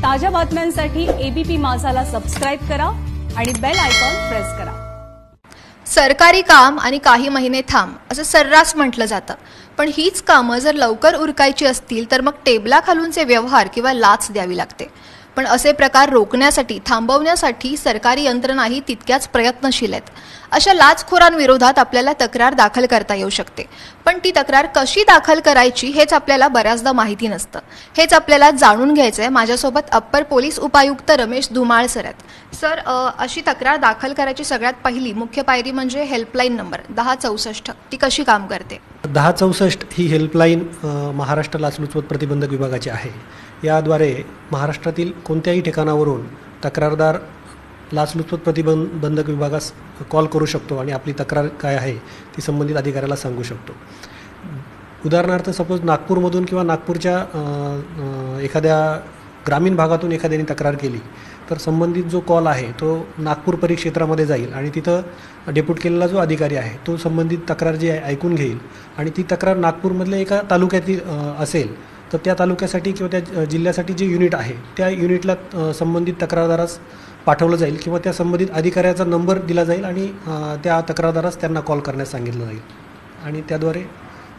ताज्या बातम्यांसाठी ABP माझाला subscribe करा आणि बेल आयकॉन प्रेस करा। सरकारी काम आणि काही महिने थांब असं सर्रास म्हटलं जातं, पण हीच कामं जर लवकर उरकायची असतील तर मग टेबलाखालूनचे व्यवहार किंवा लाच द्यावी लागते। पण असे प्रकार रोखण्यासाठी थांबवण्यासाठी सरकारी यंत्रणाही तितक्याच प्रयत्नशील आहेत। अशा लाचखोरांविरोधात आपल्याला तक्रार दाखल करता येऊ शकते, पण ती तक्रार कशी दाखल करायची हेच आपल्याला बऱ्याचदा माहिती नसतं। हेच आपल्याला जाणून घ्यायचंय। माझ्यासोबत अप्पर पोलीस उपायुक्त रमेश धुमाळ सर आहेत। सर, अशी तक्रार दाखल करायची सगळ्यात पहिली मुख्य पायरी म्हणजे हेल्पलाईन नंबर 1064 ती कशी काम करते? 1064 ही हेल्पलाईन महाराष्ट्र लाचलुचपत प्रतिबंधक विभागाची आहे। याद्वारे महाराष्ट्रातील कोणत्याही ठिकाणावरून तक्रारदार लाचलुचपत प्रतिबंधक विभागास कॉल करू शकतो आणि आपली तक्रार काय आहे ती संबंधित अधिकाऱ्याला सांगू शकतो। उदाहरणार्थ सपोज नागपूरमधून किंवा नागपूरच्या एखाद्या ग्रामीण भागातून एखाद्याने तक्रार केली तर संबंधित जो कॉल आहे तो नागपूर परिक्षेत्रामध्ये जाईल आणि तिथं डेप्यूट केलेला जो अधिकारी आहे तो संबंधित तक्रार जी आहे ऐकून घेईल आणि ती तक्रार नागपूरमधल्या एका तालुक्यातील असेल तर त्या तालुक्यासाठी किंवा त्या जिल्ह्यासाठी जे युनिट आहे त्या युनिटला संबंधित तक्रारदारास पाठवलं जाईल किंवा त्या संबंधित अधिकाऱ्याचा नंबर दिला जाईल आणि त्या तक्रारदारास त्यांना कॉल करण्यास सांगितलं जाईल आणि त्याद्वारे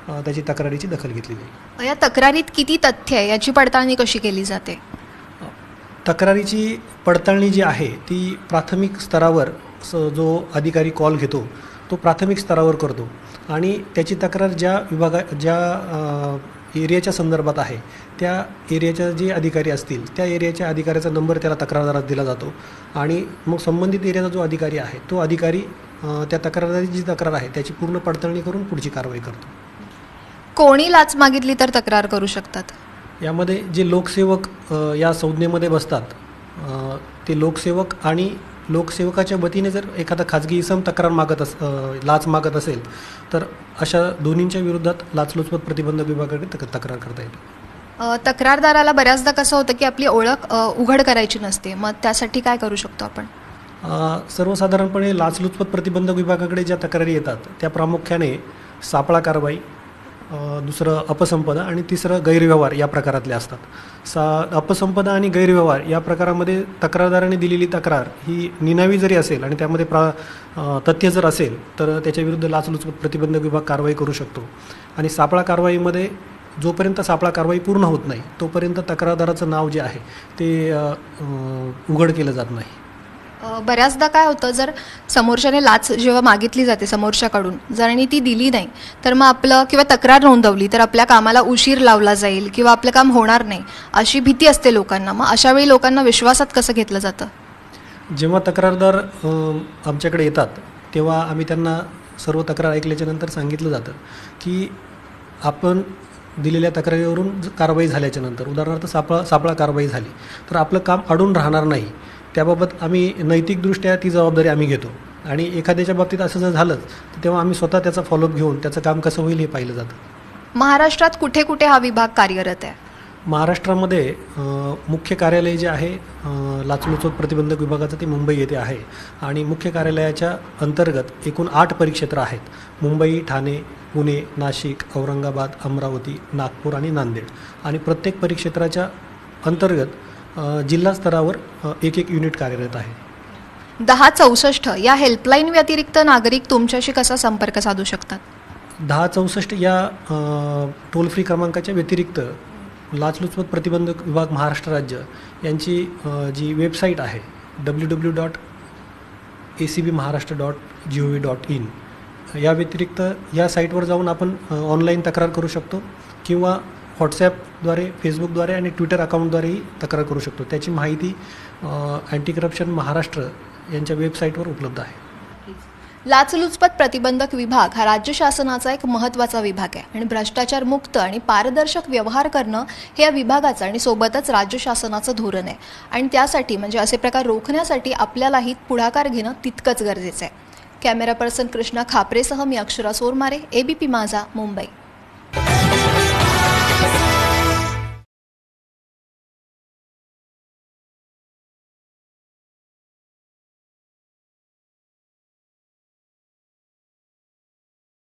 त्याची तक्रारीची दखल घेतली जाईल। या तक्रारीत किती तथ्य आहे याची पडताळणी कशी केली जाते? तक्रारीची पडताळणी जी आहे ती प्राथमिक स्तरावर जो अधिकारी कॉल घेतो तो प्राथमिक स्तरावर करतो आणि त्याची तक्रार ज्या एरियाच्या संदर्भात आहे त्या एरियाच्या जे अधिकारी असतील त्या एरियाच्या अधिकाऱ्याचा नंबर त्याला तक्रारदारास दिला जातो आणि मग संबंधित एरियाचा जो अधिकारी आहे तो अधिकारी त्या तक्रारदाराची जी तक्रार आहे त्याची पूर्ण पडताळणी करून पुढची कारवाई करतो। कोणी लाच मागितली तर तक्रार करू शकतात? यामध्ये जे लोकसेवक या संज्ञेमध्ये बसतात ते लोकसेवक आणि लोकसेवकाच्या वतीने जर एखादा खाजगी इसम लाच मागत असेल तर अशा दोन्हींच्या विरोधात लाचलुचपत प्रतिबंधक विभागाकडे तक्रार करता येते। तक्रारदाराला बऱ्याचदा कसं होतं की आपली ओळख उघड करायची नसते, मग त्यासाठी काय करू शकतो आपण? सर्वसाधारणपणे लाचलुचपत प्रतिबंधक विभागाकडे ज्या तक्रारी येतात त्या प्रामुख्याने सापळा कारवाई, दुसरं अपसंपदा आणि तिसरं गैरव्यवहार या प्रकारातले असतात। अपसंपदा आणि गैरव्यवहार या प्रकारामध्ये तक्रारदाराने दिलेली तक्रार ही निनावी जरी असेल आणि त्यामध्ये तथ्य जर असेल तर त्याच्याविरुद्ध लाचलुचपत प्रतिबंधक विभाग कारवाई करू शकतो आणि सापळा कारवाईमध्ये जोपर्यंत सापळा कारवाई पूर्ण होत नाही तोपर्यंत तक्रारदाराचं नाव जे आहे ते उघड केलं जात नाही। बऱ्याचदा काय होतं, जर समोरच्याने लाच जेव्हा मागितली जाते समोरच्याकडून जर आणि ती दिली नाही तर मग आपलं किंवा तक्रार नोंदवली तर आपल्या कामाला उशीर लावला जाईल किंवा आपलं काम होणार नाही अशी भीती असते लोकांना। मग अशा वेळी लोकांना विश्वासात कसं घेतलं जातं? जेव्हा तक्रारदार आमच्याकडे येतात तेव्हा आम्ही त्यांना सर्व तक्रार ऐकल्याच्या नंतर सांगितलं जातं की आपण दिलेल्या तक्रारीवरून कारवाई झाल्याच्या नंतर उदाहरणार्थ सापळा कारवाई झाली तर आपलं काम अडून राहणार नाही, त्याबाबत आम्ही नैतिकदृष्ट्या ती जबाबदारी आम्ही घेतो आणि एखाद्याच्या बाबतीत असं जर झालंच तर तेव्हा आम्ही स्वतः त्याचा फॉलोअप घेऊन त्याचं काम कसं होईल हे पाहिलं जातं। महाराष्ट्रात कुठे कुठे हा विभाग कार्यरत आहे? महाराष्ट्रामध्ये मुख्य कार्यालय जे आहे लाचलुचपत प्रतिबंधक विभागाचं ते मुंबई येथे आहे आणि मुख्य कार्यालयाच्या अंतर्गत एकूण 8 परिक्षेत्र आहेत। मुंबई, ठाणे, पुणे, नाशिक, औरंगाबाद, अमरावती, नागपूर आणि नांदेड आणि प्रत्येक परिक्षेत्राच्या अंतर्गत जिल्हा स्तरावर एक युनिट कार्यरत आहे। 1064 या हेल्पलाईन व्यतिरिक्त नागरिक तुमच्याशी कसा संपर्क साधू शकतात? 1064 या टोल फ्री क्रमांकाच्या व्यतिरिक्त लाचलुचपत प्रतिबंधक विभाग महाराष्ट्र राज्य यांची जी वेबसाईट आहे www.acbmaharashtra.gov.in या व्यतिरिक्त या साईटवर जाऊन आपण ऑनलाईन तक्रार करू शकतो किंवा व्हॉट्सॲपद्वारे, फेसबुकद्वारे आणि ट्विटर अकाउंटद्वारेही तक्रार करू शकतो। त्याची माहिती अँटी करप्शन महाराष्ट्र यांच्या वेबसाईटवर उपलब्ध आहे। लाचलुचपत प्रतिबंधक विभाग हा राज्य शासनाचा एक महत्त्वाचा विभाग आहे आणि भ्रष्टाचार मुक्त आणि पारदर्शक व्यवहार करणं हे या विभागाचं आणि सोबतच राज्य शासनाचं धोरण आहे आणि त्यासाठी म्हणजे असे प्रकार रोखण्यासाठी आपल्यालाही पुढाकार घेणं तितकंच गरजेचं आहे। कॅमेरा पर्सन कृष्णा खापरेसह मी अक्षरा सोरमारे, एबीपी माझा, मुंबई।